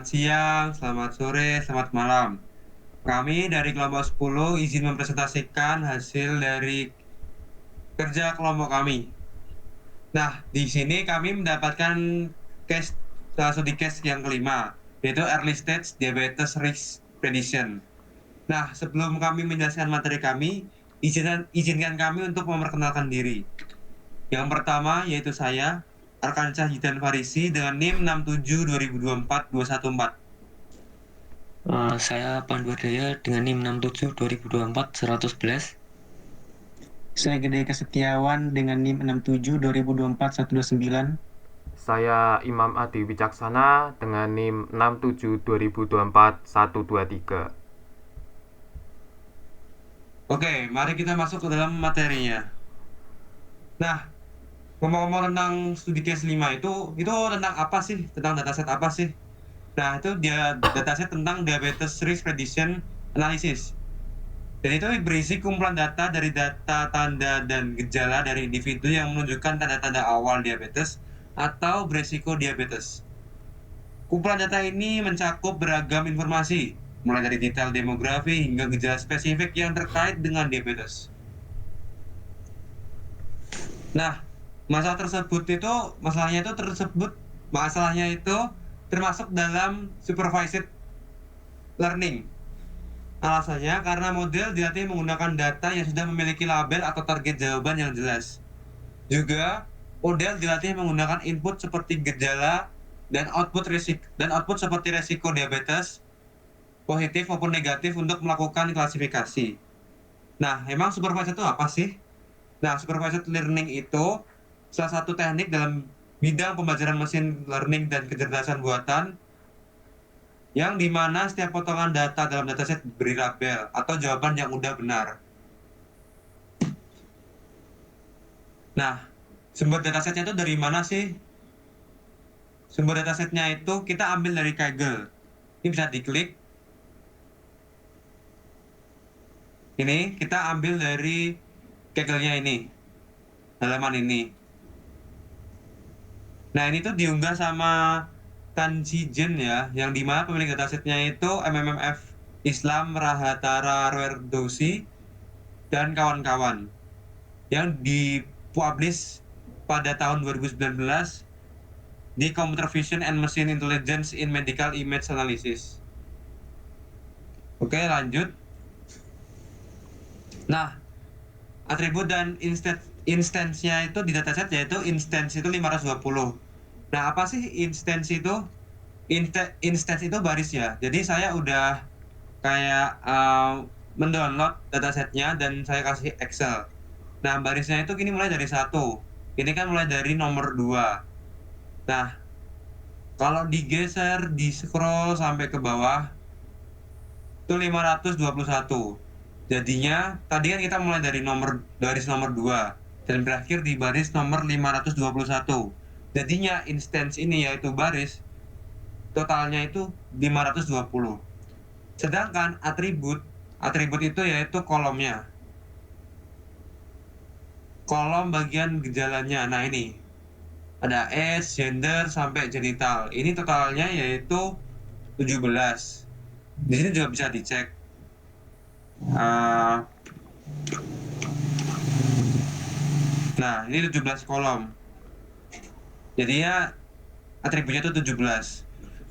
Selamat siang, selamat sore, selamat malam. Kami dari kelompok 10 izin mempresentasikan hasil dari kerja kelompok kami. Nah, di sini kami mendapatkan case studi case yang kelima, yaitu Early Stage Diabetes Risk Prediction. Nah, sebelum kami menjelaskan materi kami, izinkan kami untuk memperkenalkan diri. Yang pertama yaitu saya, Arkansyah Jidan Farisi dengan NIM 67 2024 214. Saya Pandu Ardaya dengan NIM 67 2024 111. Saya Gede Kesetiawan dengan NIM 67 2024 129. Saya Imam Adi Wicaksana dengan NIM 67 2024 123. Oke, mari kita masuk ke dalam materinya. Nah, ngomong-ngomong tentang studi case 5 itu tentang apa sih? Tentang dataset apa sih? Nah, itu dia dataset tentang diabetes risk prediction analysis. Dan itu berisi kumpulan data dari data tanda dan gejala dari individu yang menunjukkan tanda-tanda awal diabetes atau beresiko diabetes. Kumpulan data ini mencakup beragam informasi, mulai dari detail demografi hingga gejala spesifik yang terkait dengan diabetes. Nah, masalahnya itu termasuk dalam supervised learning. Alasannya karena model dilatih menggunakan data yang sudah memiliki label atau target jawaban yang jelas. Juga, model dilatih menggunakan input seperti gejala dan output seperti resiko diabetes, positif maupun negatif untuk melakukan klasifikasi. Nah, emang supervised itu apa sih? Nah, supervised learning itu salah satu teknik dalam bidang pembelajaran mesin learning dan kecerdasan buatan yang dimana setiap potongan data dalam dataset beri label atau jawaban yang udah benar. Nah, sumber datasetnya itu dari mana sih? Sumber datasetnya itu kita ambil dari Kaggle. Ini bisa diklik. Ini kita ambil dari Kaggle-nya ini, halaman ini. Nah, ini tuh diunggah sama Tansijen ya, yang dimana pemilik datasetnya itu MMMF Islam Rahatara Roerdosi dan kawan-kawan, yang dipublish pada tahun 2019 di Computer Vision and Machine Intelligence in Medical Image Analysis. Oke, lanjut. Nah, atribut dan instance-nya itu di dataset yaitu instance itu 520. Nah, apa sih instance itu? Instance itu baris ya. Jadi saya udah kayak mendownload datasetnya dan saya kasih Excel. Nah, barisnya itu gini mulai dari 1. Ini kan mulai dari nomor 2. Nah, kalau digeser, di scroll sampai ke bawah, itu 521. Jadinya, tadi kan kita mulai dari baris nomor 2 dan berakhir di baris nomor 521. Jadinya instance ini yaitu baris totalnya itu 520. Sedangkan atribut itu yaitu kolomnya. Kolom bagian gejalanya. Nah, ini ada age, gender sampai genital. Ini totalnya yaitu 17. Di sini juga bisa dicek. Uh, nah, ini 17 kolom. Jadi ya atributnya itu 17.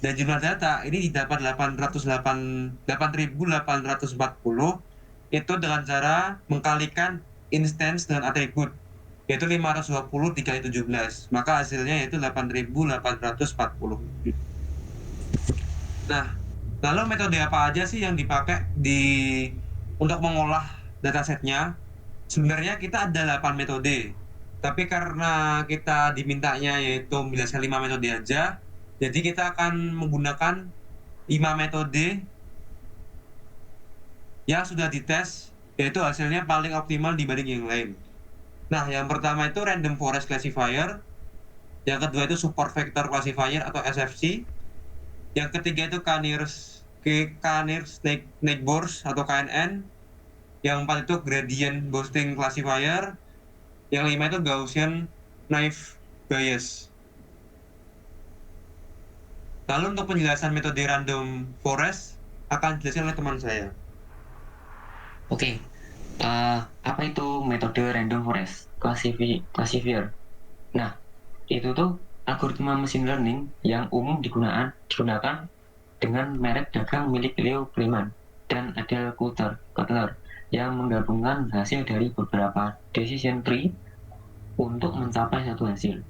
Dan jumlah data ini didapat 8.840 itu dengan cara mengkalikan instance dengan atribut, yaitu 520 dikali 17. Maka hasilnya yaitu 8.840. Nah, lalu metode apa aja sih yang dipakai untuk mengolah datasetnya? Sebenarnya kita ada 8 metode. Tapi karena kita dimintanya yaitu menjelaskan 5 metode aja, jadi kita akan menggunakan 5 metode yang sudah dites, yaitu hasilnya paling optimal dibanding yang lain. Nah, yang pertama itu Random Forest Classifier, yang kedua itu Support Vector Classifier atau SFC, yang ketiga itu Canir Snakeboards atau KNN, yang empat itu Gradient Boosting Classifier, yang lima itu Gaussian Naive Bayes. Lalu untuk penjelasan metode random forest akan dijelaskan oleh teman saya. Oke, apa itu metode random forest classifier? Nah, itu tuh algoritma machine learning yang umum digunakan dengan merek dagang milik Leo Kleman dan Adele Cutler yang menggabungkan hasil dari beberapa decision tree untuk mencapai satu hasil.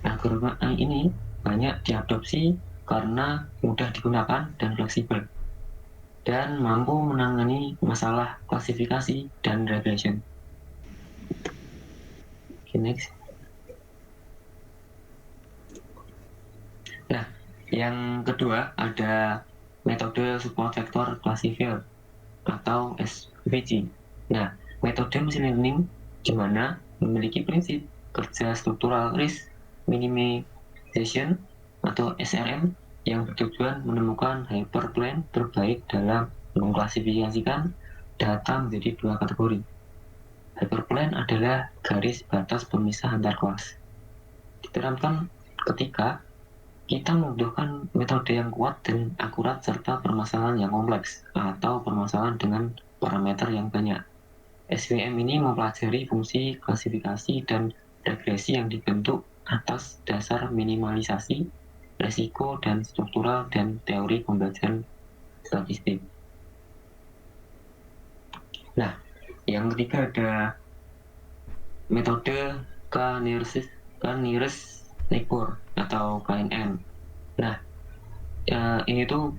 Algoritma ini banyak diadopsi karena mudah digunakan dan fleksibel, dan mampu menangani masalah klasifikasi dan regression. Okay, next. Nah, yang kedua ada metode support vector classifier atau SVG. Nah, metode machine learning di mana memiliki prinsip kerja struktural risk minimization atau SRM yang bertujuan menemukan hyperplane terbaik dalam mengklasifikasikan data menjadi dua kategori. Hyperplane adalah garis batas pemisah antar kelas. Diterapkan ketika kita membutuhkan metode yang kuat dan akurat serta permasalahan yang kompleks atau permasalahan dengan parameter yang banyak. SVM ini mempelajari fungsi klasifikasi dan regresi yang dibentuk atas dasar minimalisasi, resiko, dan struktural dan teori pembelajaran statistik. Nah, yang ketiga ada metode K-nearest neighbor atau KNN. Nah, ini tuh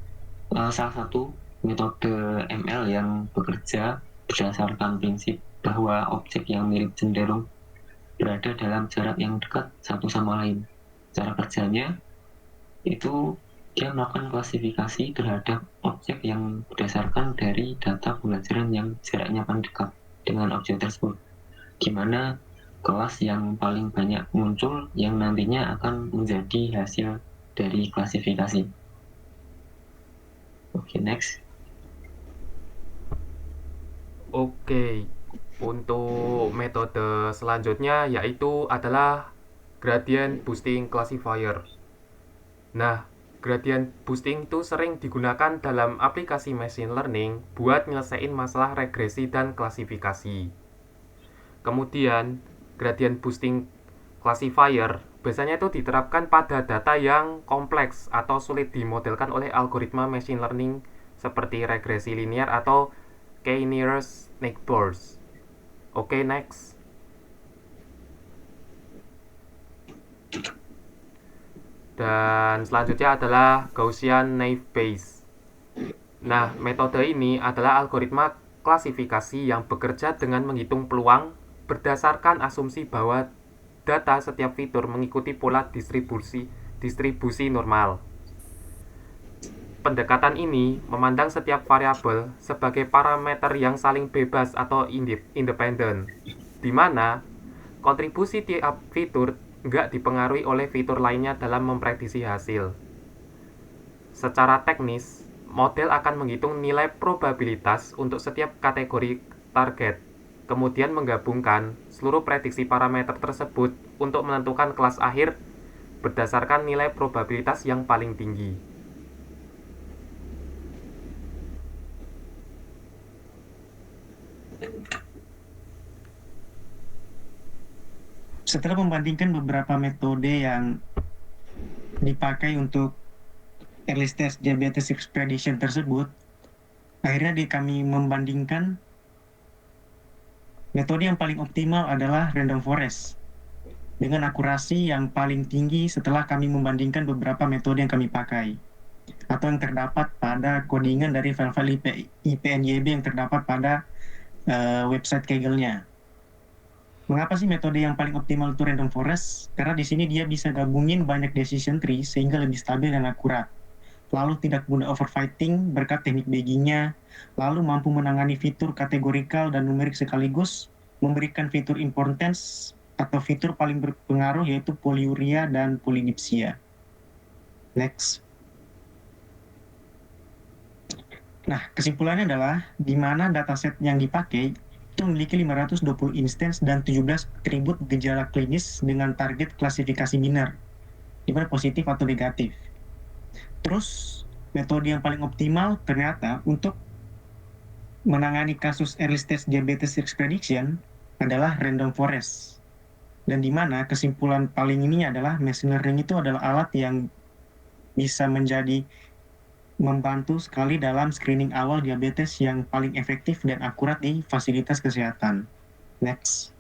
salah satu metode ML yang bekerja berdasarkan prinsip bahwa objek yang mirip cenderung berada dalam jarak yang dekat satu sama lain. Cara kerjanya itu dia melakukan klasifikasi terhadap objek yang berdasarkan dari data pembelajaran yang jaraknya paling dekat dengan objek tersebut, di mana kelas yang paling banyak muncul yang nantinya akan menjadi hasil dari klasifikasi. Oke, next. Oke, untuk metode selanjutnya yaitu adalah gradient boosting classifier. Nah, gradient boosting itu sering digunakan dalam aplikasi machine learning buat nyelesain masalah regresi dan klasifikasi. Kemudian, gradient boosting classifier biasanya itu diterapkan pada data yang kompleks atau sulit dimodelkan oleh algoritma machine learning seperti regresi linear atau K-nearest neighbors. Oke, next. Dan selanjutnya adalah Gaussian naive Bayes. Nah, metode ini adalah algoritma klasifikasi yang bekerja dengan menghitung peluang berdasarkan asumsi bahwa data setiap fitur mengikuti pola distribusi normal. Pendekatan ini memandang setiap variabel sebagai parameter yang saling bebas atau independen, di mana kontribusi tiap fitur nggak dipengaruhi oleh fitur lainnya dalam memprediksi hasil. Secara teknis, model akan menghitung nilai probabilitas untuk setiap kategori target, kemudian menggabungkan seluruh prediksi parameter tersebut untuk menentukan kelas akhir berdasarkan nilai probabilitas yang paling tinggi. Setelah membandingkan beberapa metode yang dipakai untuk early stage diabetes prediction tersebut, akhirnya kami membandingkan metode yang paling optimal adalah random forest dengan akurasi yang paling tinggi setelah kami membandingkan beberapa metode yang kami pakai atau yang terdapat pada codingan dari file-file IPNYB yang terdapat pada website Kaggle-nya. Mengapa sih metode yang paling optimal itu random forest? Karena di sini dia bisa gabungin banyak decision tree sehingga lebih stabil dan akurat. Lalu tidak mudah overfitting berkat teknik bagging-nya, lalu mampu menangani fitur kategorikal dan numerik sekaligus, memberikan fitur importance atau fitur paling berpengaruh yaitu polyuria dan polydipsia. Next. Nah, kesimpulannya adalah di mana dataset yang dipakai itu memiliki 520 instance dan 17 atribut gejala klinis dengan target klasifikasi biner, di mana positif atau negatif. Terus metode yang paling optimal ternyata untuk menangani kasus early stage diabetes risk prediction adalah random forest. Dan di mana kesimpulan paling ini adalah machine learning itu adalah alat yang bisa menjadi membantu sekali dalam screening awal diabetes yang paling efektif dan akurat di fasilitas kesehatan. Next.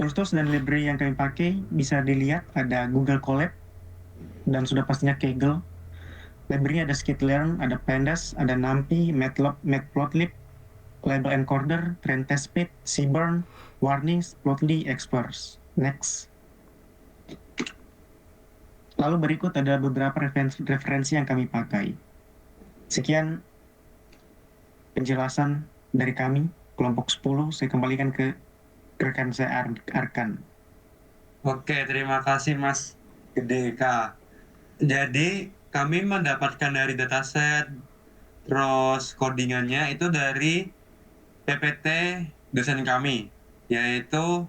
Tools dan library yang kami pakai bisa dilihat ada Google Colab dan sudah pastinya Kaggle. Library ada Skitlearn, ada Pandas, ada NumPy, Matplotlib, Label Encoder, Trend Test Pit, Seaborn, Warnings, Plotly, Experts. Next. Lalu berikut ada beberapa referensi yang kami pakai. Sekian penjelasan dari kami, kelompok 10. Saya kembalikan ke rekan saya Arkan. Oke, terima kasih Mas Gedeka. Jadi kami mendapatkan dari dataset, terus codingannya itu dari PPT dosen kami, yaitu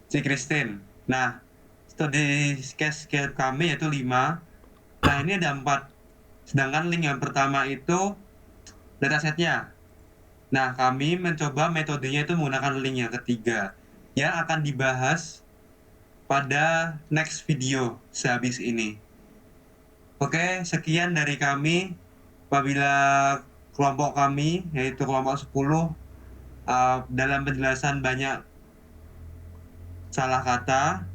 si Christine. Nah, studi case kami yaitu 5. Nah, ini ada 4. Sedangkan link yang pertama itu datasetnya. Nah, kami mencoba metodenya itu menggunakan link yang ketiga, yang akan dibahas pada next video sehabis ini. Oke, sekian dari kami. Apabila kelompok kami, yaitu kelompok 10, dalam penjelasan banyak salah kata,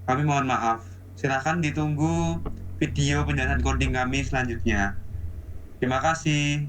kami mohon maaf. Silakan ditunggu video penjelasan coding kami selanjutnya. Terima kasih.